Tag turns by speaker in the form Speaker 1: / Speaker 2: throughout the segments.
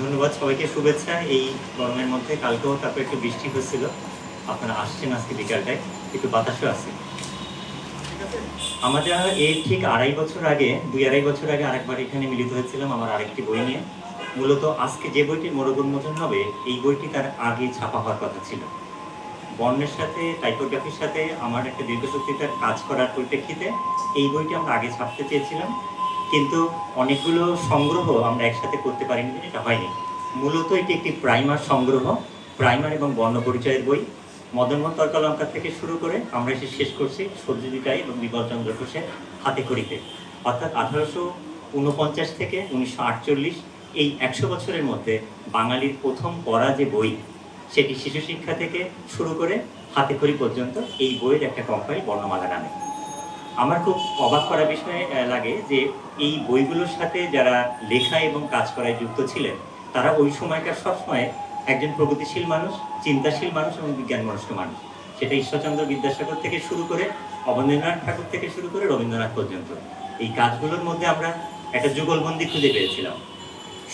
Speaker 1: ধন্যবাদ সবাইকে, শুভেচ্ছা। এই গরমের মধ্যে কালকেও তারপর একটু বৃষ্টি হচ্ছিল, আপনারা আসছেন আজকে বিকালটায়, একটু বাতাসও আছে। আমরা এর ঠিক 2-2.5 বছর আগে আরেকবার এখানে মিলিত হয়েছিলাম আমার আরেকটি বই নিয়ে। মূলত আজকে যে বইটির মোড়ক উন্মোচন হবে, এই বইটি তার আগে ছাপা হওয়ার কথা ছিল। বর্ণের সাথে টাইপোগ্রাফির সাথে আমার একটা দীর্ঘসূত্রিতার কাজ করার পরিপ্রেক্ষিতে এই বইটি আমরা আগে ছাপতে চেয়েছিলাম, কিন্তু অনেকগুলো সংগ্রহ আমরা একসাথে করতে পারিনি, এটা হয়নি। মূলত এটি একটি প্রাইমার সংগ্রহ, প্রাইমার এবং বর্ণ পরিচয়ের বই। মদনমোহন তর্কালঙ্কার থেকে শুরু করে আমরা এসে শেষ করছি সত্যজিৎ রায় এবং বিমলচন্দ্র ঘোষের হাতে খড়িতে, অর্থাৎ 1849 থেকে 1948, এই 100 বছরের মধ্যে বাঙালির প্রথম পড়া যে বই, সেটি শিশু শিক্ষা থেকে শুরু করে হাতে খড়ি পর্যন্ত এই বইয়ের একটা কোম্পানি বর্ণমালা নামে। আমার খুব অবাক করা বিষয় লাগে যে এই বইগুলোর সাথে যারা লেখা এবং কাজ করায় যুক্ত ছিলেন, তারা ওই সময়কার সবসময় একজন প্রগতিশীল মানুষ, চিন্তাশীল মানুষ এবং বিজ্ঞান মনস্ক মানুষ। সেটা ঈশ্বরচন্দ্র বিদ্যাসাগর থেকে শুরু করে অবনীন্দ্রনাথ ঠাকুর থেকে শুরু করে রবীন্দ্রনাথ পর্যন্ত। এই কাজগুলোর মধ্যে আমরা একটা যুগলবন্দি খুঁজে পেয়েছিলাম।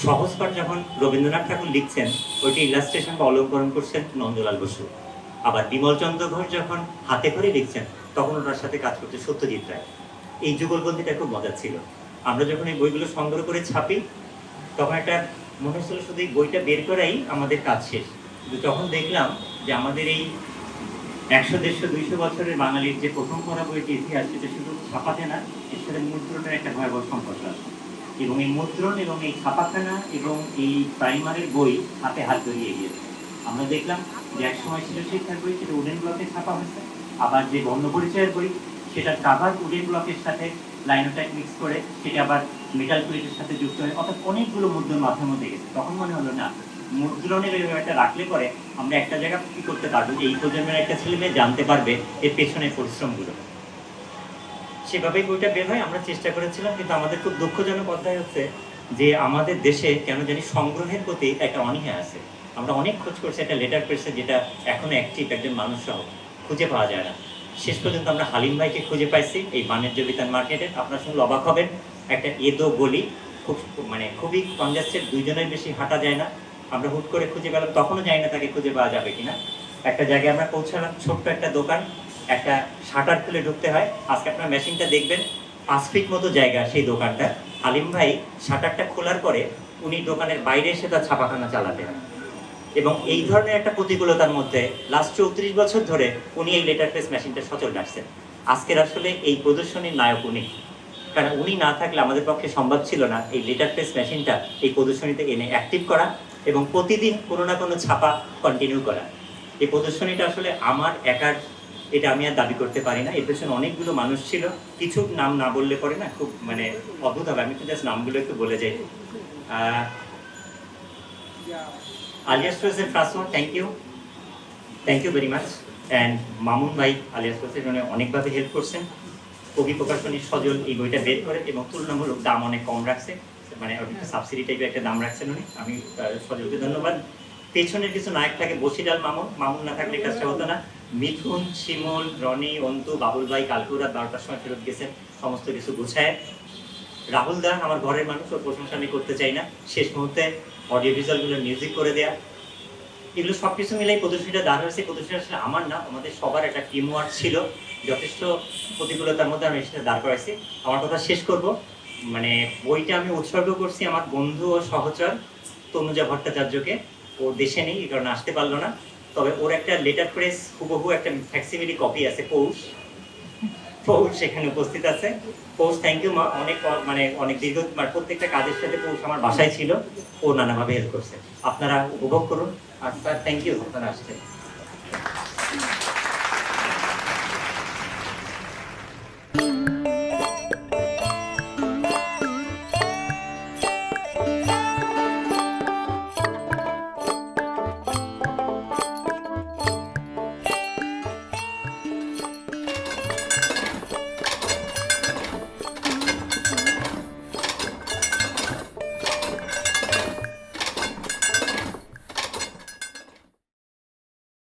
Speaker 1: সহজ পাঠ যখন রবীন্দ্রনাথ ঠাকুর লিখছেন, ওইটি ইলাস্ট্রেশন বা অলঙ্করণ করছেন নন্দলাল বসু। আবার বিমলচন্দ্র ঘোষ যখন হাতে করে লিখছেন, তখন ওনার সাথে কাজ করছে সত্যজিৎ রায়। এই যুগলবন্দিটা খুব মজার ছিল। আমরা যখন এই বইগুলো সংগ্রহ করে ছাপি, তখন একটা মনে হচ্ছিল শুধু এই বইটা বের করাই আমাদের কাজ শেষ। কিন্তু যখন দেখলাম যে আমাদের এই 100, 150, 200 বছরের বাঙালির যে প্রথম পড়া বইটি ইতিহাস, সেটা শুধু ছাপাতে না, এর সাথে মুদ্রণের একটা ভয়াবহ সম্পর্ক আছে। এবং এই মুদ্রণ এবং এই ছাপাখানা এবং এই প্রাইমারের বই হাতে হাত ধরিয়ে গিয়েছে। আমরা দেখলাম যে এক সময় ছিল শিক্ষার বই, সেটা উডেন ব্লকে ছাপা হয়েছে। আবার যে বর্ণ পরিচয়ের বই, সেটা কাভার উডেন ব্লকের সাথে লাইনোটাইপ মিক্স করে সেটা আবার মেটাল প্লেটের সাথে যুক্ত হয়ে, অর্থাৎ অনেকগুলো মুদ্রণ মাথার মধ্যে গেছে। তখন মনে হলো না, মুদ্রণের এই ব্যাপারটা রাখলে পরে আমরা একটা জায়গা কি করতে পারবো, যে এই প্রজন্মের একটা ছেলে মেয়ে জানতে পারবে এর পেছনের পরিশ্রমগুলো। সেভাবেই বইটা বের হয়, আমরা চেষ্টা করেছিলাম। কিন্তু আমাদের খুব দুঃখজনক অধ্যায় হচ্ছে যে আমাদের দেশে কেন জানি সংগ্রহের প্রতি একটা অনীহা আছে। আমরা অনেক খোঁজ করছি একটা লেটার প্রেসে, যেটা এখনো অ্যাক্টিভ, একজন মানুষ সহ খুঁজে পাওয়া যায় না। শেষ পর্যন্ত আমরা হালিম ভাইকে খুঁজে পাইছি এই বাণিজ্য বিতান মার্কেটে। আপনার সঙ্গে অবাক হবেন, একটা এদো গলি, খুবই কনজাস্টেড, 2 জনের বেশি হাঁটা যায় না। আমরা হুট করে খুঁজে পেলাম, তখনও জানি না তাকে খুঁজে পাওয়া যাবে কিনা। একটা জায়গায় আমরা পৌঁছালাম, ছোট্ট একটা দোকান, একটা শাটার খুলে ঢুকতে হয়। আজকে আপনার মেশিনটা দেখবেন, 5 ফিট মতো জায়গা সেই দোকানটা। হালিম ভাই শাটারটা খোলার পরে উনি দোকানের বাইরে এসে তার ছাপাখানা চালাতেন। এবং এই ধরনের একটা প্রতিকূলতার মধ্যে লাস্ট 34 বছর ধরে উনি এই লেটার প্রেস মেশিনটা সচল রাখছেন। আজকের আসলে এই প্রদর্শনীর নায়ক উনি, কারণ উনি না থাকলে আমাদের পক্ষে সম্ভব ছিল না এই লেটার প্রেস মেশিনটা এই প্রদর্শনীতে এনে অ্যাক্টিভ করা এবং প্রতিদিন কোনো না কোনো ছাপা কন্টিনিউ করা। এই প্রদর্শনীটা আসলে আমার একার, এটা আমি আর দাবি করতে পারি না। এর পেছনে অনেকগুলো মানুষ ছিল। কিছু নাম না বললে পরে না খুব অদ্ভুত হবে, আমি তো জাস্ট নামগুলো একটু বলে যাই। আলিয়াস ফ্রোজেন ফ্রাসো, thank you very much. And Mamun ভাই আলিয়াস ফ্রোজেন উনি অনেকভাবে হেল্প করছেন। কবি প্রকাশনী সজল এই বইটা বের করে এবং তুলনামূলক দাম অনেক কম রাখছে, সাবসিডি টাইপের একটা দাম রাখছেন উনি। আমি সজলকে ধন্যবাদ। পেছনের কিছু নায়ক থাকে, বসিরাল মামুন না থাকলে কাজটা হতো না। মিথুন, শিমুল, রনি, অন্তু, বাবুল ভাই কালকে রাত 12টার সময় ফেরত গেছেন সমস্ত কিছু গুছায়। রাহুল দা আমার ঘরের মানুষ, ওর প্রশংসা আমি করতে চাই না। শেষ মুহূর্তে অডিও ভিজুয়ালগুলো মিউজিক করে দেয়া, এগুলো সবকিছু মিলাই প্রদর্শনীটা দাঁড় হয়েছে। প্রদর্শনী আসলে আমার না, আমাদের সবার একটা টিম ওয়ার্ক ছিল। যথেষ্ট প্রতিকূলতার মধ্যে আমি সেটা দাঁড় করাইছি। আমার কথা শেষ করব, বইটা আমি উৎসর্গ করছি আমার বন্ধু ও সহচর তনুজা ভট্টাচার্যকে। ও দেশে নেই, এই কারণে আসতে পারলো না। তবে ওর একটা লেটার প্রেস হুবহু একটা ফ্যাক্সিমিলি কপি আছে, পৌষ সেখানে উপস্থিত আছে। পৌষ, থ্যাংক ইউ মা। অনেক দীর্ঘ প্রত্যেকটা কাজের সাথে পৌষ আমার বাসায় ছিল, ও নানাভাবে হেল্প করছে। আপনারা উপভোগ করুন। আর স্যার থ্যাংক ইউ, আপনারা আসছেন।